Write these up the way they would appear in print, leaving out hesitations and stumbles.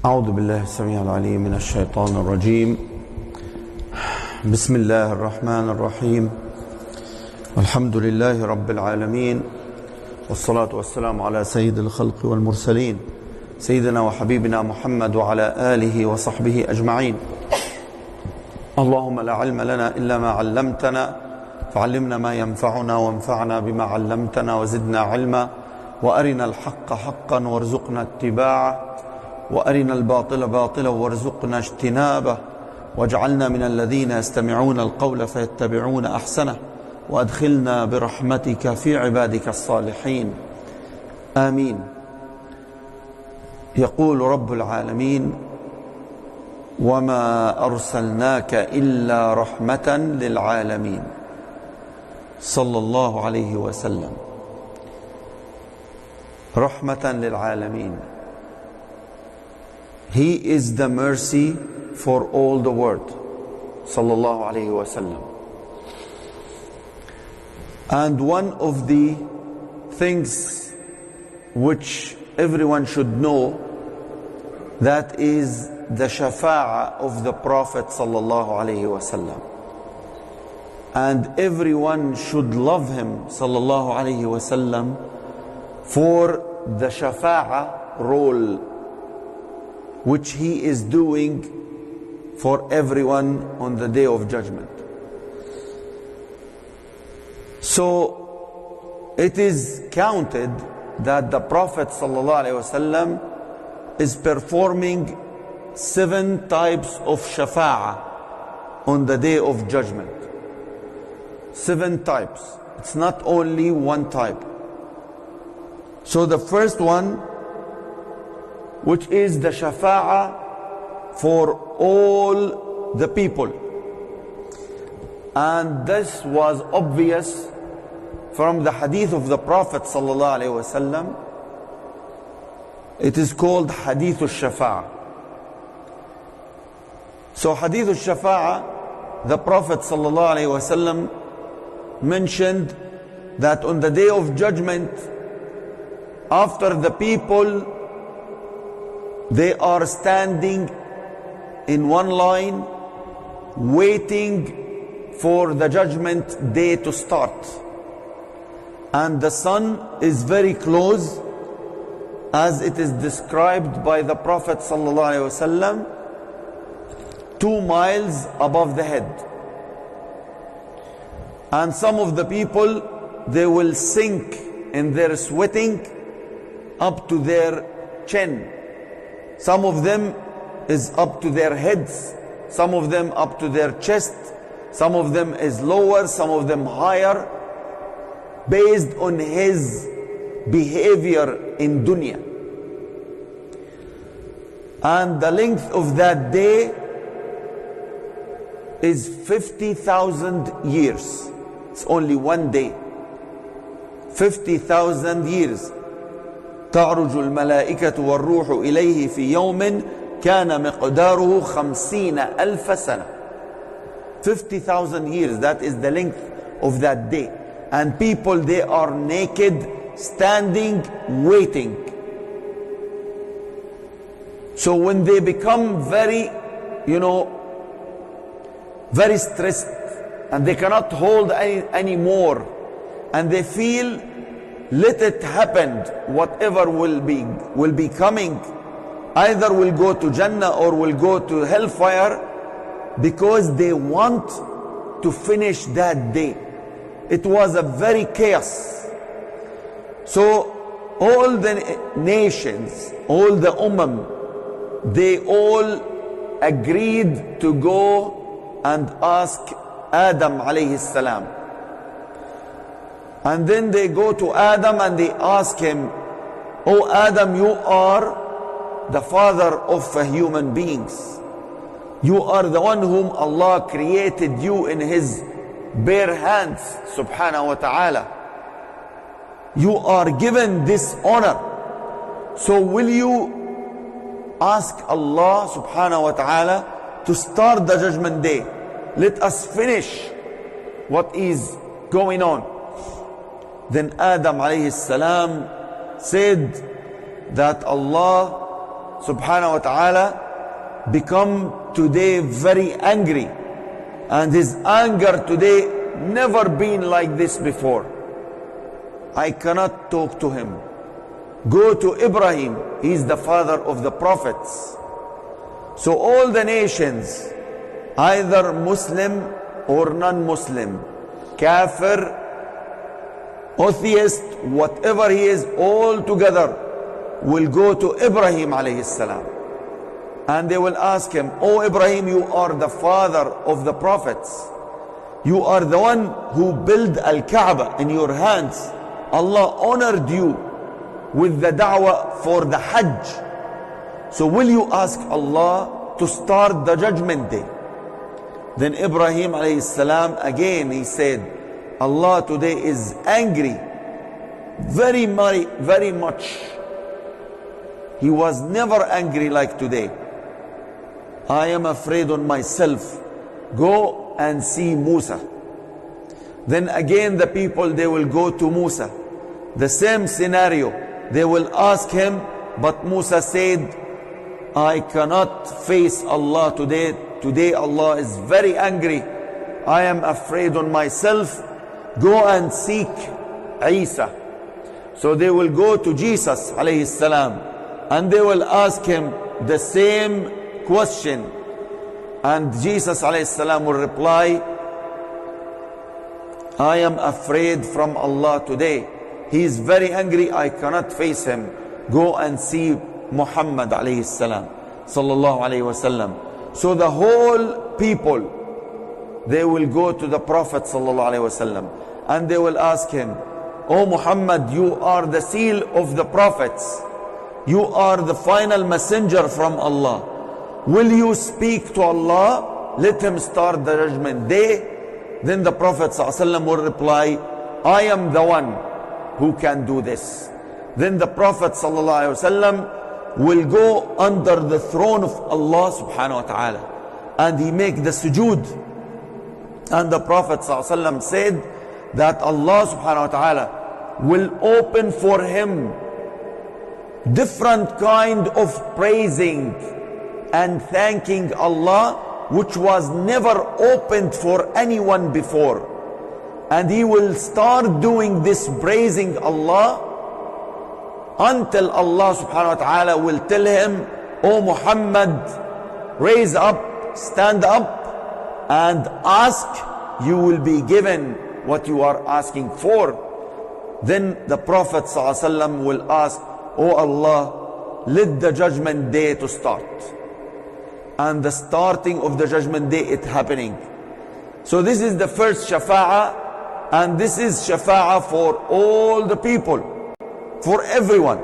أعوذ بالله السميع العليم من الشيطان الرجيم. بسم الله الرحمن الرحيم. والحمد لله رب العالمين، والصلاة والسلام على سيد الخلق والمرسلين سيدنا وحبيبنا محمد وعلى آله وصحبه أجمعين. اللهم لا علم لنا إلا ما علمتنا، فعلمنا ما ينفعنا وانفعنا بما علمتنا وزدنا علما، وأرنا الحق حقا وارزقنا اتباعه، وأرنا الباطل باطلا وارزقنا اجتنابه، واجعلنا من الذين يستمعون القول فيتبعون أحسنه، وأدخلنا برحمتك في عبادك الصالحين، آمين. يقول رب العالمين: وما أرسلناك إلا رحمة للعالمين، صلى الله عليه وسلم. رحمة للعالمين. He is the mercy for all the world, صلى الله عليه وسلم. And one of the things which everyone should know, that is the shafa'ah of the Prophet صلى الله عليه وسلم. And everyone should love him صلى الله عليه وسلم for the shafa'ah role which he is doing for everyone on the day of judgment. So it is counted that the Prophet ﷺ is performing 7 types of shafa'ah on the day of judgment. 7 types. It's not only one type. So the first one, which is the shafa'ah for all the people. And this was obvious from the hadith of the Prophet sallallahu alaihi wasallam. It is called hadith al-shafa'ah. So hadith al-shafa'ah, the Prophet sallallahu alaihi wasallam mentioned that on the day of judgment, after the people, they are standing in one line, waiting for the judgment day to start. And the sun is very close, as it is described by the Prophet ﷺ, 2 miles above the head. And some of the people, they will sink in their sweating up to their chin. Some of them is up to their heads, some of them up to their chest, some of them is lower, some of them higher, based on his behavior in dunya. And the length of that day is 50,000 years. It's only one day. 50,000 years. تعرج الملائكة والروح إليه في يوم كان مقداره 50,000 سنة. 50,000 years, that is the length of that day. And people, they are naked, standing, waiting. So when they become very, very stressed, and they cannot hold any more, and they feel, let it happen, whatever will be coming, either will go to Jannah or will go to hellfire, because they want to finish that day. It was a very chaos. So all the nations, all the they all agreed to go and ask Adam alayhi salam. And then they go to Adam and they ask him, "Oh Adam, you are the father of human beings. You are the one whom Allah created you in his bare hands, subhanahu wa ta'ala. You are given this honor. So will you ask Allah subhanahu wa ta'ala to start the judgment day? Let us finish what is going on." Then Adam alayhi salam said that Allah subhanahu wa ta'ala become today very angry, and his anger today never been like this before. I cannot talk to him. Go to Ibrahim, he is the father of the prophets. So all the nations, either Muslim or non-Muslim, kafir, atheist, whatever he is, all together will go to Ibrahim alayhi salam. And they will ask him, "Oh Ibrahim, you are the father of the prophets. You are the one who built Al-Kaaba in your hands. Allah honored you with the da'wah for the Hajj. So will you ask Allah to start the judgment day?" Then Ibrahim alayhi salam again, he said, Allah today is angry very much. He was never angry like today. I am afraid on myself. Go and see Musa. Then again the people, they will go to Musa. The same scenario. They will ask him, but Musa said, I cannot face Allah today. Today Allah is very angry. I am afraid on myself. Go and seek Isa. So they will go to Jesus alayhi salam, and they will ask him the same question. And Jesus alayhi salam will reply, I am afraid from Allah today. He is very angry. I cannot face him. Go and see Muhammad alayhi salam, sallallahu alayhi wasallam. So the whole people, they will go to the Prophet sallallahu alayhi wasallam, and they will ask him, "Oh Muhammad, you are the seal of the prophets. You are the final messenger from Allah. Will you speak to Allah? Let him start the judgment day." Then the Prophet sallallahu alayhi wasallam will reply, "I am the one who can do this." Then the Prophet sallallahu alayhi wasallam will go under the throne of Allah subhanahu wa ta'ala, and he make the sujood. And the Prophet ﷺ said that Allah subhanahu wa ta'ala will open for him different kind of praising and thanking Allah, which was never opened for anyone before. And he will start doing this praising Allah until Allah subhanahu wa ta'ala will tell him, "Oh Muhammad, raise up, stand up, and ask, you will be given what you are asking for." Then the Prophet ﷺ will ask, "Oh Allah, let the judgment day to start." And the starting of the judgment day, it happening. So this is the first shafa'ah, and this is shafa'ah for all the people, for everyone.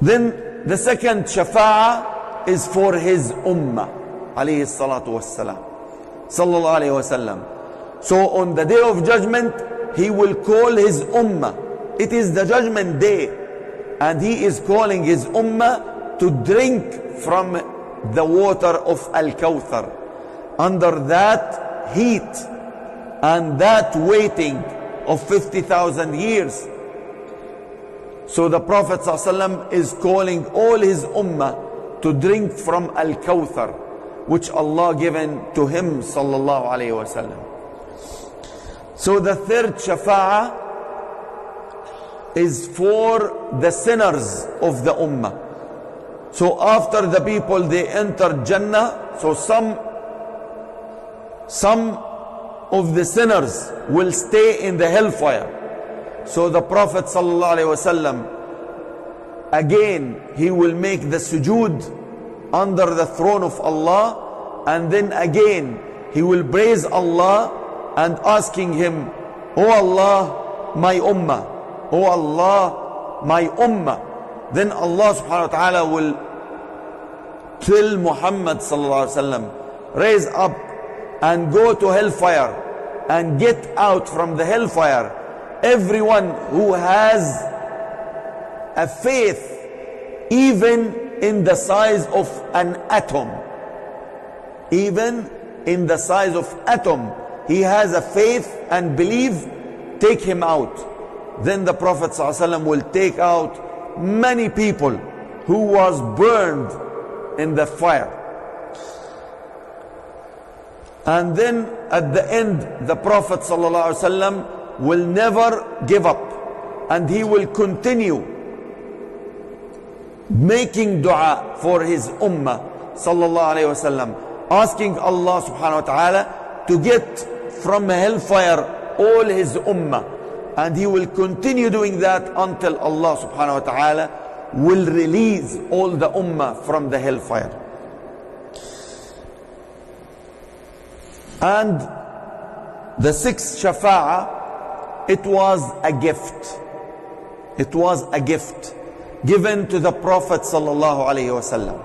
Then the second shafa'ah is for his ummah, alayhi salatu wassalam, sallallahu alayhi wasallam. So on the day of judgment, he will call his ummah. It is the judgment day, and he is calling his ummah to drink from the water of Al-Kawthar. Under that heat and that waiting of 50,000 years. So the Prophet ﷺ is calling all his ummah to drink from Al-Kawthar, which Allah given to him sallallahu alayhi wa sallam. So the third shafa'ah is for the sinners of the ummah. So after the people, they enter Jannah, so some of the sinners will stay in the hellfire. So the Prophet ﷺ, again, he will make the sujood under the throne of Allah, and then again, he will praise Allah and asking him, "Oh Allah, my ummah, oh Allah, my ummah." Then Allah subhanahu wa ta'ala will tell Muhammad sallallahu alaihi wasallam, "Raise up and go to hellfire and get out from the hellfire everyone who has a faith even in the size of an atom." Even in the size of atom, he has a faith and belief. Take him out. Then the Prophet ﷺ will take out many people who was burned in the fire. And then at the end, the Prophet ﷺ will never give up, and he will continue making dua for his ummah sallallahu alayhi wasallam, asking Allah subhanahu wa ta'ala to get from hellfire all his ummah, and he will continue doing that until Allah subhanahu wa ta'ala will release all the ummah from the hellfire. And the sixth shafa'ah, it was a gift. It was a gift given to the Prophet sallallahu alaihi wasallam.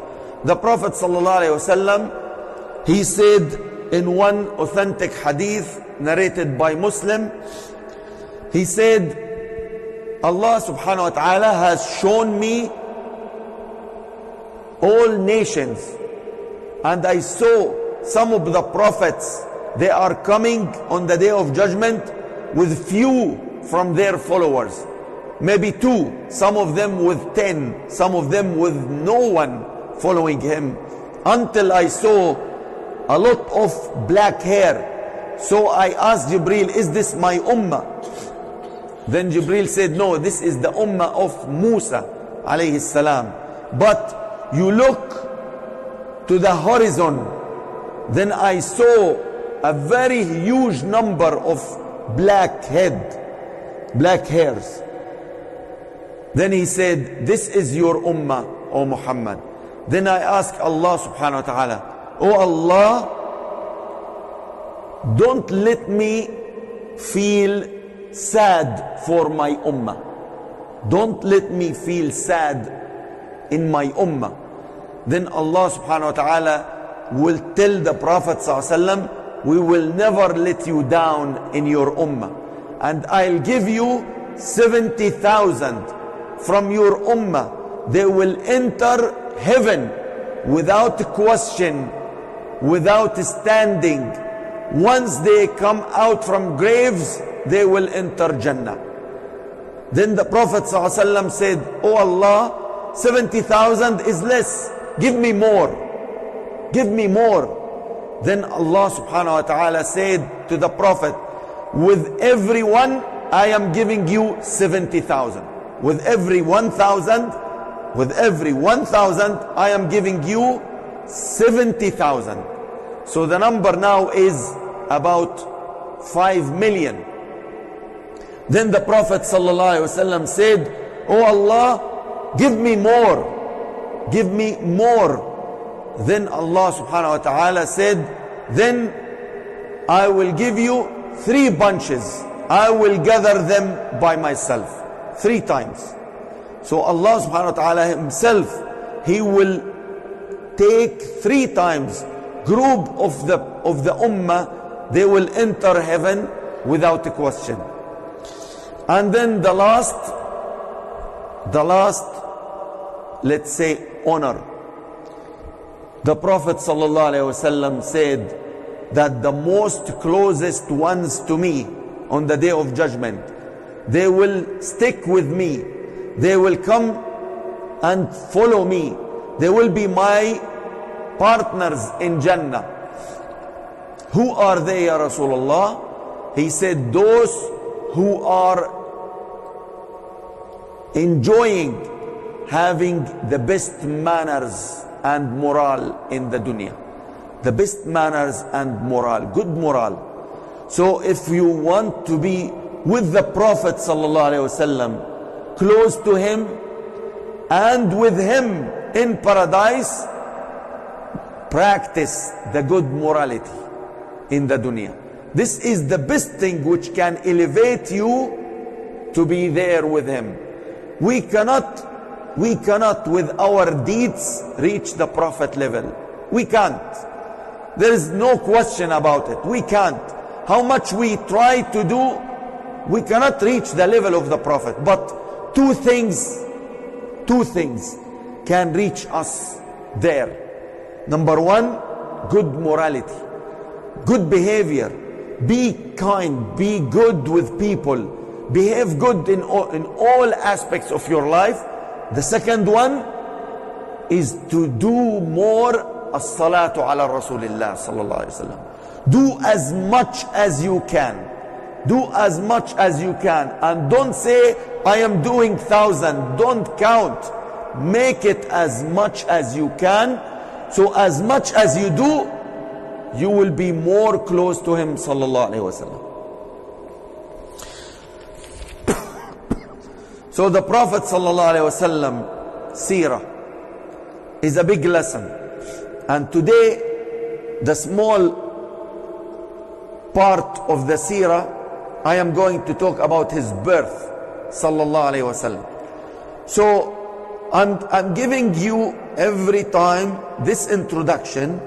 The Prophet sallallahu alaihi wasallam, he said in one authentic hadith narrated by Muslim, he said, Allah subhanahu wa ta'ala has shown me all nations, and I saw some of the prophets, they are coming on the day of judgment with few from their followers. Maybe 2, some of them with 10, some of them with no one following him, until I saw a lot of black hair. So I asked Jibreel, is this my ummah? Then Jibreel said, no, this is the ummah of Musa alayhi salam. But you look to the horizon, then I saw a very huge number of black hairs. Then he said, this is your ummah, O Muhammad. Then I asked Allah subhanahu wa ta'ala, O Allah, don't let me feel sad for my ummah. Don't let me feel sad in my ummah. Then Allah subhanahu wa ta'ala will tell the Prophet sallallahu alaihi wasallam, we will never let you down in your ummah, and I'll give you 70,000 from your ummah. They will enter heaven without question, without standing. Once they come out from graves, they will enter Jannah. Then the Prophet ﷺ said, oh Allah, 70,000 is less, give me more, give me more. Then Allah subhanahu wa ta'ala said to the Prophet, with every one I am giving you 70,000. With every 1,000, I am giving you 70,000. So the number now is about 5 million. Then the Prophet ﷺ said, oh Allah, give me more, give me more. Then Allah subhanahu wa ta'ala said, then I will give you 3 bunches. I will gather them by myself 3 times. So Allah subhanahu wa ta'ala himself, he will take 3 times group of the ummah, they will enter heaven without a question. And then the last, let's say, honor. The Prophet ﷺ said that the most closest ones to me on the day of judgment, they will stick with me, they will come and follow me, they will be my partners in Jannah. Who are they, Ya Rasulullah? He said, those who are enjoying having the best manners and moral in the dunya. The best manners and moral, good moral. So if you want to be with the Prophet ﷺ, close to him and with him in paradise, practice the good morality in the dunya. This is the best thing which can elevate you to be there with him. We cannot with our deeds reach the Prophet level. We can't. There is no question about it. We can't. How much we try to do, we cannot reach the level of the Prophet. But two things can reach us there. Number 1, good morality, good behavior. Be kind, be good with people, behave good in all aspects of your life. The second one is to do more as-salatu ala Rasulillah sallallahu alayhi wa sallam. Do as much as you can. Do as much as you can. And don't say, I am doing 1,000. Don't count. Make it as much as you can. So as much as you do, you will be more close to him sallallahu alayhi wa sallam. So the Prophet sallallahu alayhi wa sallam seerah is a big lesson. And today, the small part of the seerah, I am going to talk about his birth sallallahu alayhi wa sallam. So I'm giving you every time this introduction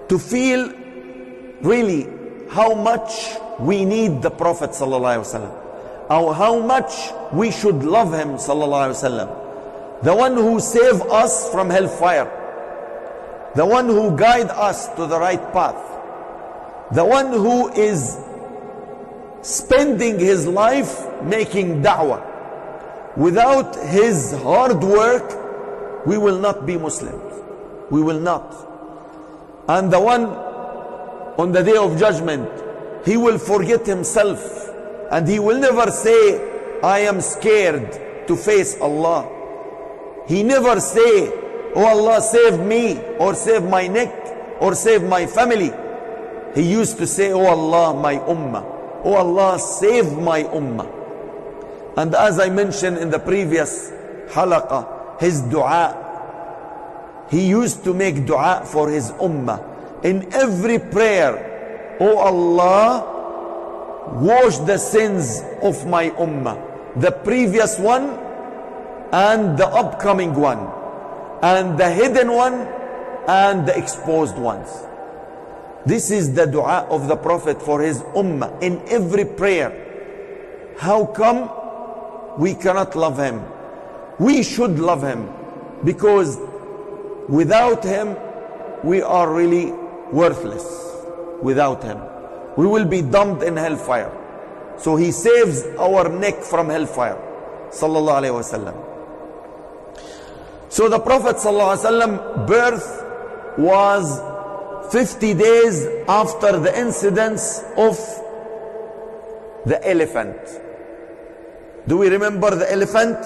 to feel really how much we need the Prophet sallallahu alaihi wasallam, or how much we should love him sallallahu alaihi wasallam, the one who saved us from hellfire, the one who guide us to the right path, the one who is spending his life making da'wah. Without his hard work, we will not be Muslims. We will not. And the one on the day of judgment, he will forget himself and he will never say, I am scared to face Allah. He never say, oh Allah, save me, or save my neck, or save my family. He used to say, oh Allah, my ummah. Oh Allah, save my ummah. And as I mentioned in the previous halaqah, his dua, he used to make dua for his ummah. In every prayer, oh Allah, wash the sins of my ummah, the previous one and the upcoming one, and the hidden one and the exposed ones. This is the dua of the Prophet for his ummah in every prayer. How come we cannot love him? We should love him, because without him we are really worthless. Without him we will be dumped in hellfire. So he saves our neck from hellfire sallallahu alaihi wasallam. So the Prophet sallallahu alaihi wasallam birth was 50 days after the incidents of the elephant. Do we remember the elephant?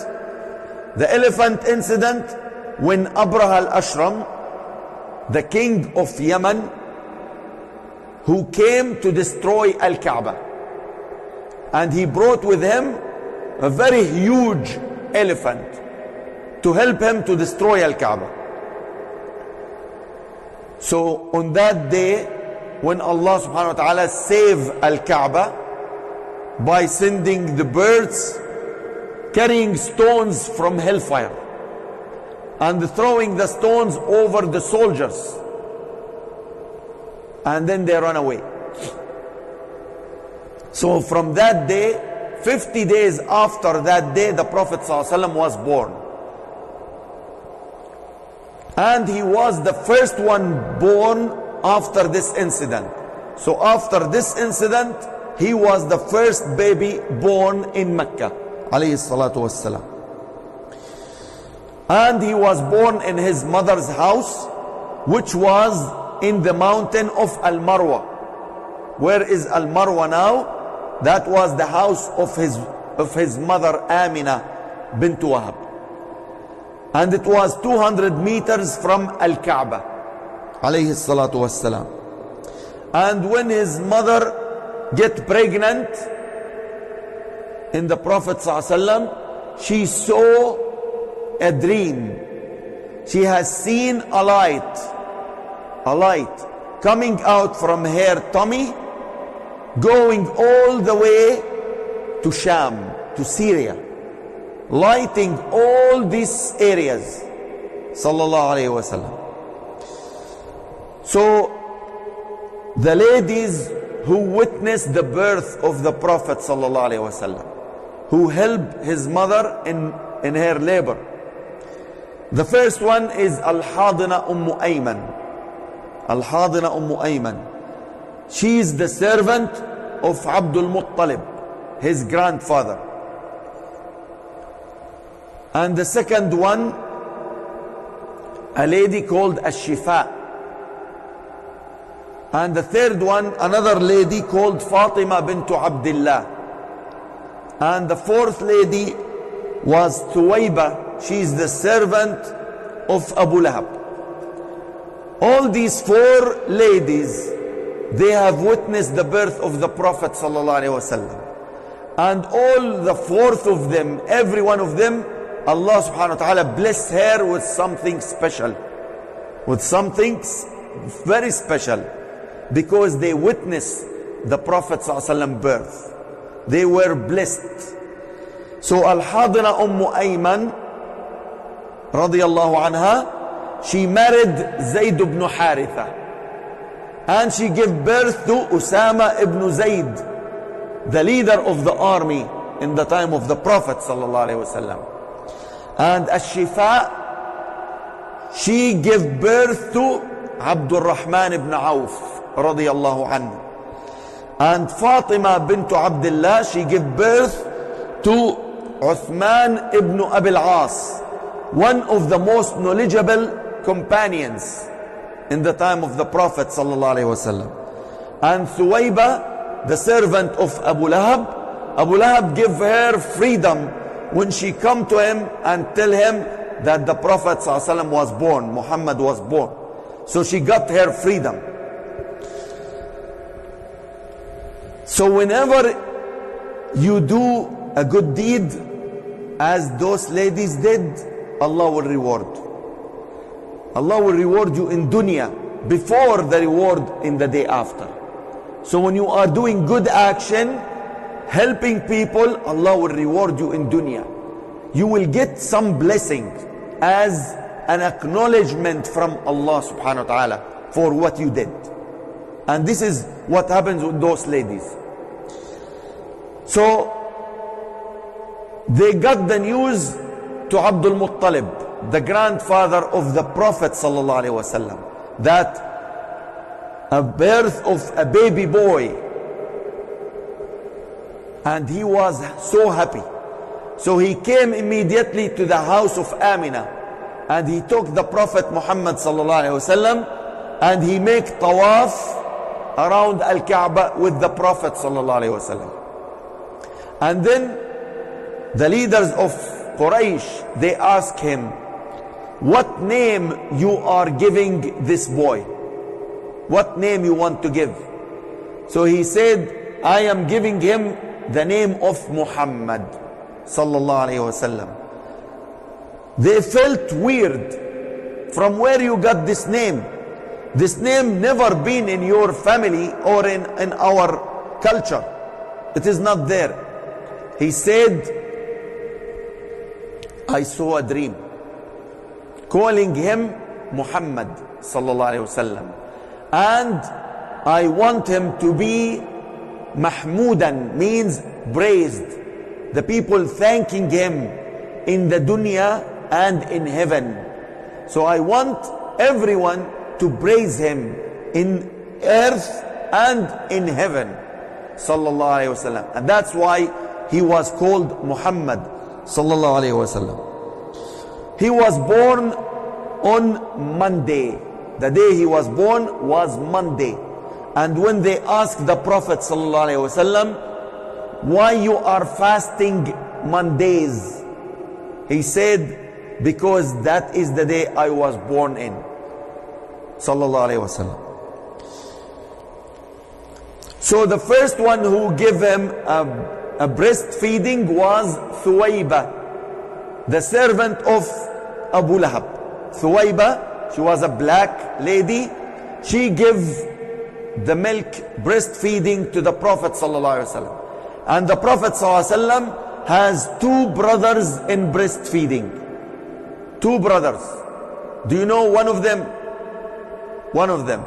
The elephant incident, when Abraha al-Ashram, the king of Yemen, who came to destroy Al-Kaaba, and he brought with him a very huge elephant to help him to destroy Al-Kaaba. So on that day, when Allah subhanahu wa ta'ala saved Al-Kaaba by sending the birds carrying stones from hellfire and throwing the stones over the soldiers, and then they run away. So from that day, 50 days after that day, the Prophet ﷺ was born. And he was the first one born after this incident. So after this incident, he was the first baby born in Mecca, alayhi salatu wassalam. And he was born in his mother's house, which was in the mountain of Al-Marwa. Where is Al-Marwa now? That was the house of his mother Amina bint Wahab. And it was 200 meters from Al-Kaaba, alayhi salatu wassalam. And when his mother get pregnant in the Prophet ﷺ, she saw a dream. She has seen a light coming out from her tummy, going all the way to Sham, to Syria, lighting all these areas, sallallahu alayhi wasallam. So the ladies who witnessed the birth of the Prophet sallallahu alayhi wasallam, who helped his mother in her labor, the first one is Al-Hadina Ayman. Al-Hadina Ayman. She is the servant of Abdul Muttalib, his grandfather. And the second one, a lady called Ash-Shifa. And the third one, another lady called Fatima bint Abdullah. And the fourth lady was Thuwayba. She is the servant of Abu Lahab. All these four ladies, they have witnessed the birth of the Prophet ﷺ. And all the fourth of them, every one of them, Allah subhanahu wa ta'ala blessed her with something special. With something very special. Because they witnessed the Prophet ﷺ birth. They were blessed. So Al-Hadina Ayman radiyallahu anha, she married Zayd ibn Haritha. And she gave birth to Usama ibn Zayd, the leader of the army in the time of the Prophet sallallahu alaihi wasallam. And Ash-Shifa, she gave birth to Abdul Rahman ibn Auf radiyallahu anhu. And Fatima bint Abdullah, she gave birth to Uthman ibn Abil As, one of the most knowledgeable companions in the time of the Prophet sallallahu alaihi wasallam. And Thuwayba, the servant of Abu Lahab gave her freedom when she come to him and tell him that the Prophet sallallahu alaihi wasallam was born, Muhammad was born. So she got her freedom. So whenever you do a good deed as those ladies did, Allah will reward. Allah will reward you in dunya before the reward in the day after. So when you are doing good action, helping people, Allah will reward you in dunya. You will get some blessing as an acknowledgement from Allah subhanahu wa ta'ala for what you did. And this is what happens with those ladies. So they got the news to Abdul Muttalib, the grandfather of the Prophet sallallahu alaihi wasallam, that a birth of a baby boy, and he was so happy. So he came immediately to the house of Amina, and he took the Prophet Muhammad sallallahu alaihi wasallam, and he made tawaf around Al-Kaaba with the Prophet sallallahu alaihi wasallam. And then the leaders of Quraysh, they asked him, what name you are giving this boy? What name you want to give? So he said, I am giving him the name of Muhammad sallallahu alaihi wasallam. They felt weird. From where you got this name? This name never been in your family or in our culture. It is not there. He said, I saw a dream calling him Muhammad sallallahu alaihi wasallam, and I want him to be Mahmudan, means praised. The people thanking him in the dunya and in heaven. So I want everyone to praise him in earth and in heaven sallallahu alaihi wasallam. And that's why he was called Muhammad sallallahu alaihi wasallam. He was born on Monday. The day he was born was Monday. And when they asked the Prophet sallallahu alaihi wasallam, why you are fasting Mondays? He said, because that is the day I was born in. Sallallahu alaihi wasallam. So the first one who gave him a breastfeeding was Thuwayba, the servant of Abu Lahab. Thuwayba, she was a black lady. She gave the milk breastfeeding to the Prophet sallallahu alaihi wasallam. And the Prophet sallallahu alaihi wasallam has two brothers in breastfeeding. Two brothers. Do you know one of them? One of them.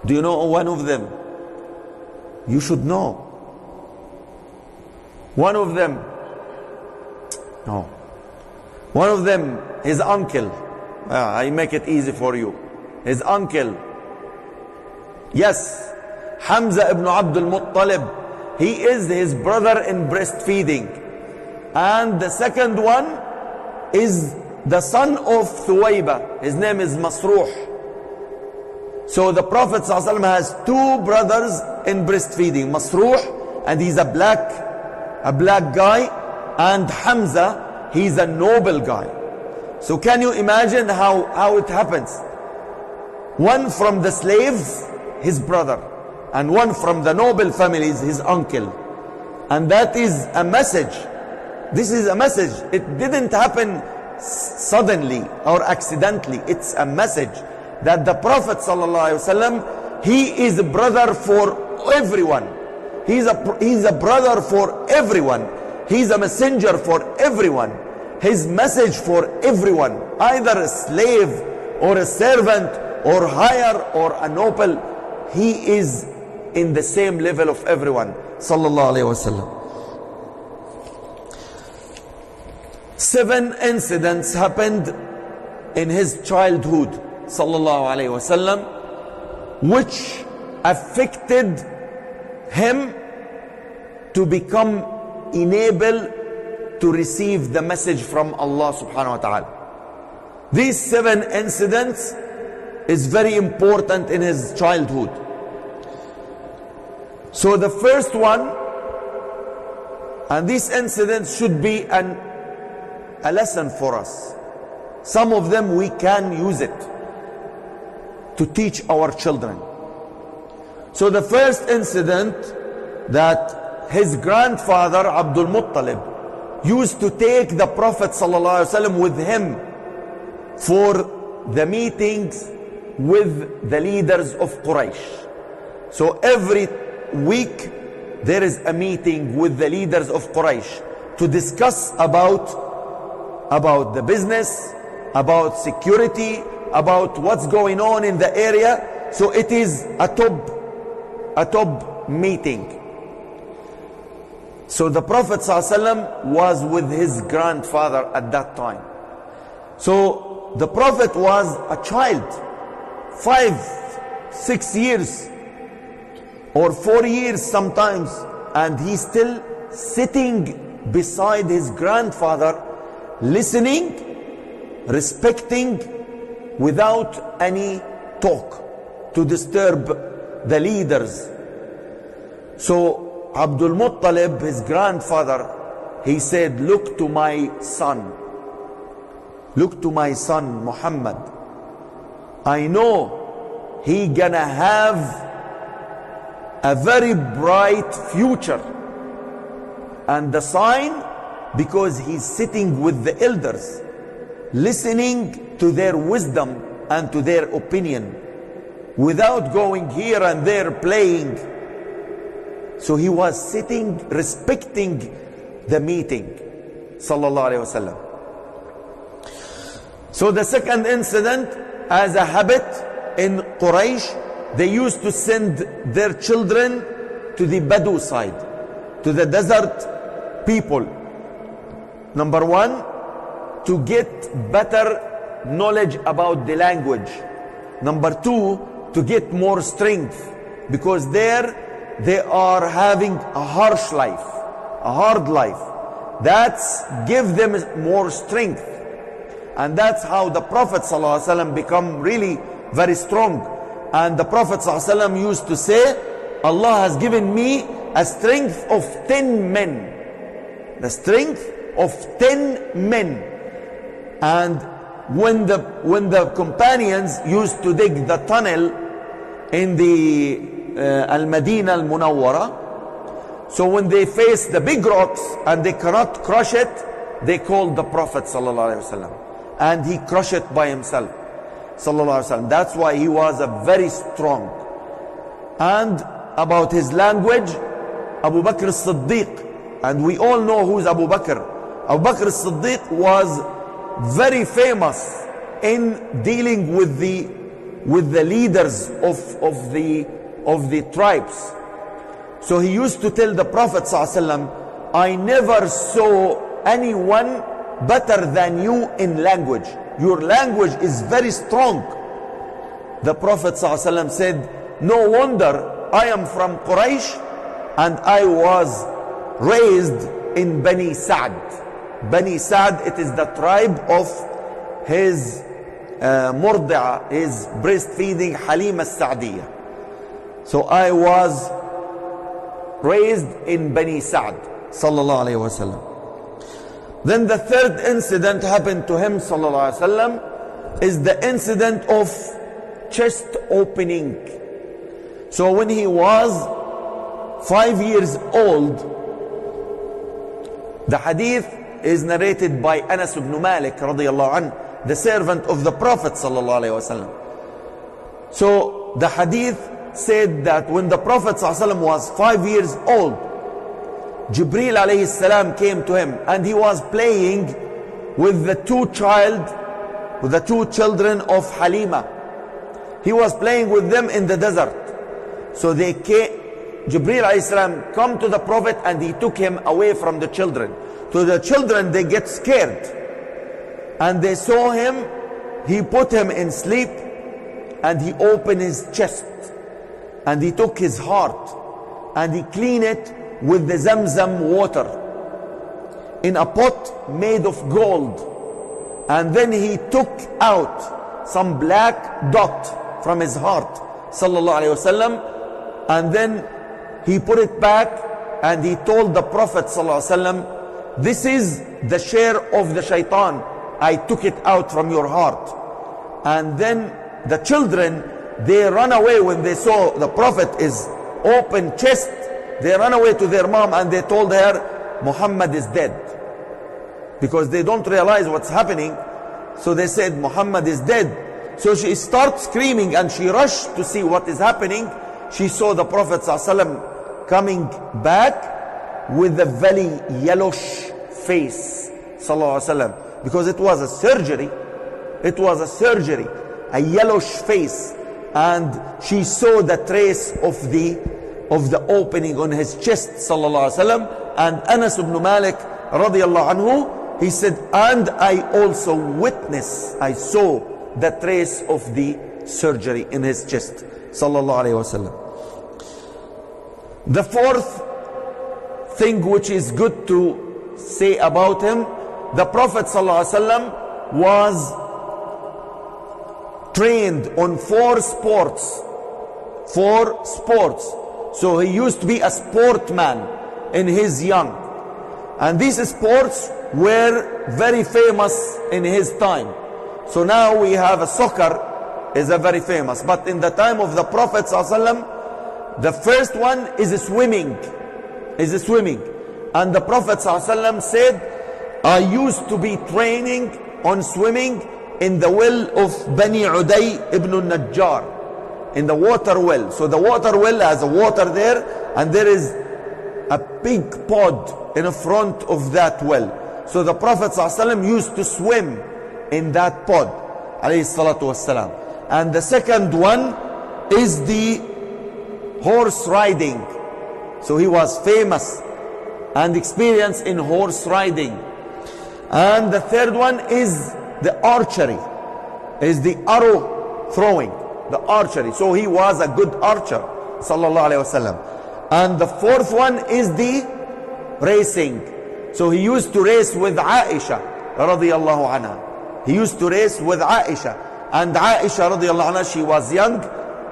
Do you know one of them? You should know. One of them. No. One of them, his uncle. I make it easy for you. His uncle. Yes. Hamza ibn Abdul Muttalib. He is his brother in breastfeeding. And the second one is the son of Thuwayba. His name is Masruh. So the Prophet ﷺ has two brothers in breastfeeding. Masruh, and he's a black guy, and Hamza, he's a noble guy. So can you imagine how it happens? One from the slaves, his brother, and one from the noble families, his uncle. And that is a message. This is a message. It didn't happen suddenly or accidentally. It's a message that the Prophet ﷺ, he is a brother for everyone. He's a brother for everyone. He's a messenger for everyone. His message for everyone, either a slave or a servant or higher or a noble, he is in the same level of everyone. Sallallahu Alaihi Wasallam. 7 incidents happened in his childhood, Sallallahu Alaihi Wasallam, which affected him to become enabled to receive the message from Allah subhanahu wa ta'ala. These 7 incidents is very important in his childhood. So the first one, and these incidents should be a lesson for us. Some of them we can use it to teach our children. So the first incident, that his grandfather Abdul Muttalib used to take the Prophet ﷺ with him for the meetings with the leaders of Quraysh. So every week there is a meeting with the leaders of Quraysh to discuss about the business, about security, about what's going on in the area. So it is a top meeting. So the Prophet ﷺ was with his grandfather at that time. So the Prophet was a child, 5, 6 years or 4 years sometimes, and he's still sitting beside his grandfather, listening, respecting, without any talk to disturb the leaders. So Abdul Muttalib, his grandfather, he said, look to my son Muhammad. I know he gonna have a very bright future. And the sign, because he's sitting with the elders, listening to their wisdom and to their opinion, without going here and there playing. So he was sitting, respecting the meeting. Sallallahu Alaihi Wasallam. So the second incident, as a habit in Quraysh, they used to send their children to the Badu side, to the desert people. Number 1, to get better knowledge about the language. Number 2, to get more strength, because there they are having a harsh life, a hard life. That's give them more strength. And that's how the Prophet ﷺ become really very strong. And the Prophet ﷺ used to say, Allah has given me a strength of 10 men. The strength of 10 men. And when the companions used to dig the tunnel in the Al-Madinah Al-Munawwara, so when they face the big rocks and they cannot crush it, they called the Prophet ﷺ, and he crushed it by himself, ﷺ. That's why he was a very strong. And about his language, Abu Bakr as-Siddiq, and we all know who's Abu Bakr. Abu Bakr as-Siddiq was very famous in dealing with the leaders of the tribes. So he used to tell the Prophet ﷺ, I never saw anyone better than you in language. Your language is very strong. The Prophet ﷺ said, no wonder I am from Quraysh and I was raised in Bani Sa'd. Bani Sa'd, it is the tribe of his murdi'a, his breastfeeding Halima al-Sa'diyah. So I was raised in Bani Sa'd, sallallahu alayhi wa sallam. Then the third incident happened to him, sallallahu alayhi wa sallam, is the incident of chest opening. So when he was 5 years old, the hadith is narrated by Anas ibn Malik radiyallahu anhu, the servant of the Prophet sallallahu alayhi wa sallam. So the hadith said that when the Prophet sallallahu alayhi wa sallam was 5 years old, Jibreel alayhi salam came to him and he was playing with the two children of Halima. He was playing with them in the desert. So they came, Jibreel alayhi salam come to the Prophet and he took him away from the children. So the children, they get scared and they saw him. He put him in sleep and he opened his chest and he took his heart and he cleaned it with the Zamzam water in a pot made of gold. And then he took out some black dot from his heart, sallallahu alayhi wasallam, and then he put it back and he told the Prophet sallallahu alayhi wasallam, this is the share of the shaitan, I took it out from your heart. And then the children, they run away when they saw the Prophet is open chest. They ran away to their mom and they told her Muhammad is dead, because they don't realize what's happening. So they said Muhammad is dead. So she starts screaming and she rushed to see what is happening. She saw the Prophet ﷺ coming back with a very yellowish face, ﷺ, because it was a surgery. It was a surgery, a yellowish face, and she saw the trace of the opening on his chest, ﷺ. And Anas ibn Malik radiyallahu anhu, he said, and I also witnessed, I saw the trace of the surgery in his chest, sallallahu alayhi wasallam. The fourth thing which is good to say about him, the Prophet sallallahu alayhi wasallam was trained on four sports. So he used to be a sportman in his young, and these sports were very famous in his time. So now we have a soccer is a very famous, but in the time of the Prophet ﷺ, the first one is swimming. And the Prophet ﷺ said, I used to be training on swimming in the well of Bani Uday ibn al-Najjar, in the water well. So the water well has water there, and there is a big pod in front of that well. So the Prophet ﷺ used to swim in that pod, alayhi salatu wassalam. And the second one is the horse riding. So he was famous and experienced in horse riding. And the third one is the archery, is the arrow throwing, the archery. So he was a good archer, sallallahu alayhi wasallam. And the fourth one is the racing. So he used to race with Aisha radiyallahu anha. He used to race with Aisha. And Aisha radiyallahu anha, she was young,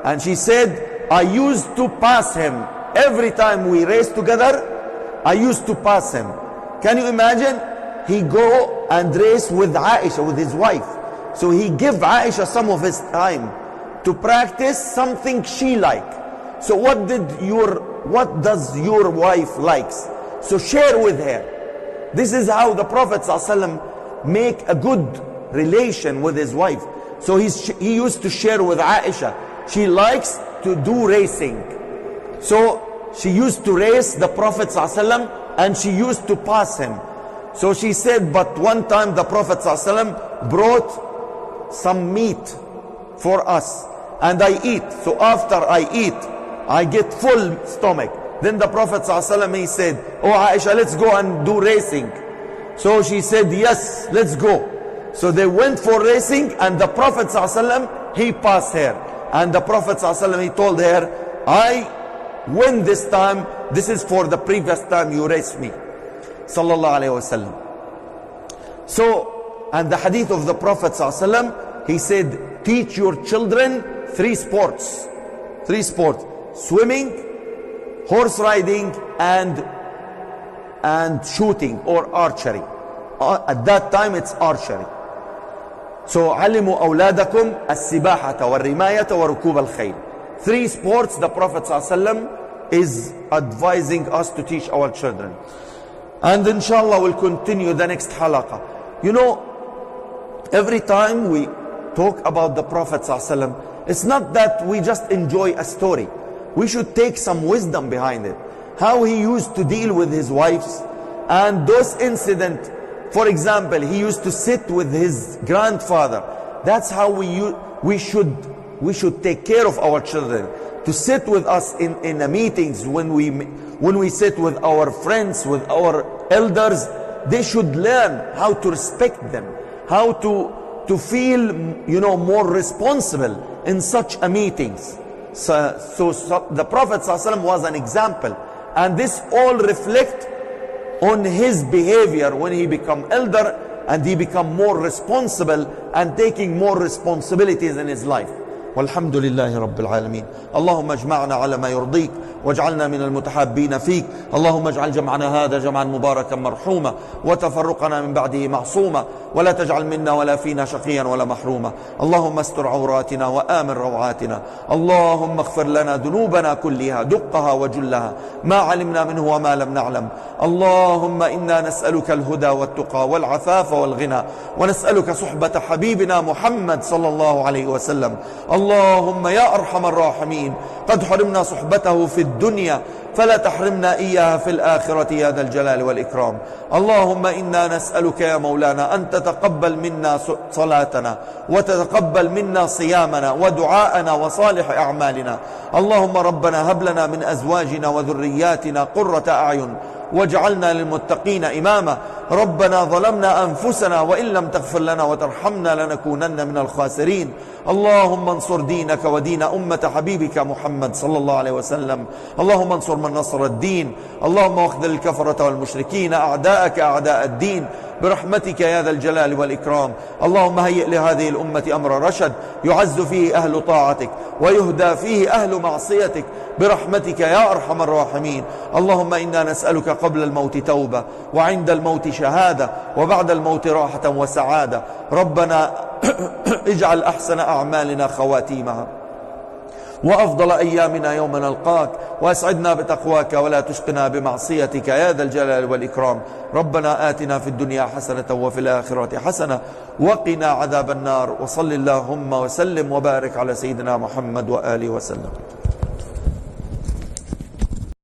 and she said, I used to pass him. Every time we race together, I used to pass him. Can you imagine? He go and race with Aisha, with his wife. So he give Aisha some of his time to practice something she like. So what does your wife likes? So share with her. This is how the Prophet ﷺ make a good relation with his wife. So he used to share with Aisha. She likes to do racing. So she used to race the Prophet ﷺ and she used to pass him. So she said, but one time the Prophet ﷺ brought some meat for us and I eat. So after I eat, I get full stomach. Then the Prophet ﷺ, he said, oh Aisha, let's go and do racing. So she said, yes, let's go. So they went for racing, and the Prophet ﷺ, he passed her. And the Prophet ﷺ, he told her, I win this time. This is for the previous time you raced me. Sallallahu alayhi wasallam. So, and the hadith of the Prophet ﷺ, he said, teach your children 3 sports. 3 sports. Swimming, horse riding, and shooting or archery. At that time it's archery. So علموا أولادكم السباحة والرماية وركوب الخيل. 3 sports the Prophet ﷺ is advising us to teach our children. And inshallah we'll continue the next halaqah. You know, every time we talk about the Prophet ﷺ, it's not that we just enjoy a story. We should take some wisdom behind it. How he used to deal with his wives, and those incidents. For example, he used to sit with his grandfather. That's how we should take care of our children. To sit with us in the meetings, when we sit with our friends, with our elders, they should learn how to respect them, how to feel, more responsible in such a meetings. So the Prophet ﷺ was an example, and this all reflect on his behavior when he become elder and he become more responsible and taking more responsibilities in his life. والحمد لله رب العالمين. اللهم اجمعنا على ما يرضيك واجعلنا من المتحابين فيك. اللهم اجعل جمعنا هذا جمعا مباركا مرحوما وتفرقنا من بعده معصوما ولا تجعل منا ولا فينا شقيا ولا محروما. اللهم استر عوراتنا وآمن روعاتنا. اللهم اغفر لنا ذنوبنا كلها دقها وجلها ما علمنا منه وما لم نعلم. اللهم إنا نسألك الهدى والتقى والعفاف والغنى ونسألك صحبة حبيبنا محمد صلى الله عليه وسلم. اللهم يا أرحم الراحمين قد حرمنا صحبته في الدنيا فلا تحرمنا إياها في الآخرة يا ذا الجلال والإكرام. اللهم إنا نسألك يا مولانا أن تتقبل منا صلاتنا وتتقبل منا صيامنا ودعاءنا وصالح أعمالنا. اللهم ربنا هب لنا من أزواجنا وذرياتنا قرة أعين واجعلنا للمتقين إماما. ربنا ظلمنا أنفسنا وإن لم تغفر لنا وترحمنا لنكونن من الخاسرين. اللهم انصر دينك ودين أمة حبيبك محمد صلى الله عليه وسلم. اللهم انصر من نصر الدين. اللهم واخذل الكفرة والمشركين أعداءك أعداء الدين برحمتك يا ذا الجلال والإكرام. اللهم هيئ لهذه الأمة أمر رشد يعز فيه أهل طاعتك ويهدى فيه أهل معصيتك برحمتك يا أرحم الراحمين. اللهم إنا نسألك قبل الموت توبة وعند الموت شهادة وبعد الموت راحة وسعادة. ربنا اجعل أحسن أعمالنا خواتيمها وأفضل أيامنا يوم نلقاك وأسعدنا بتقواك ولا تشقنا بمعصيتك يا ذا الجلال والإكرام. ربنا آتنا في الدنيا حسنة وفي الآخرة حسنة وقنا عذاب النار. وصل اللهم وسلم وبارك على سيدنا محمد وآله وسلم.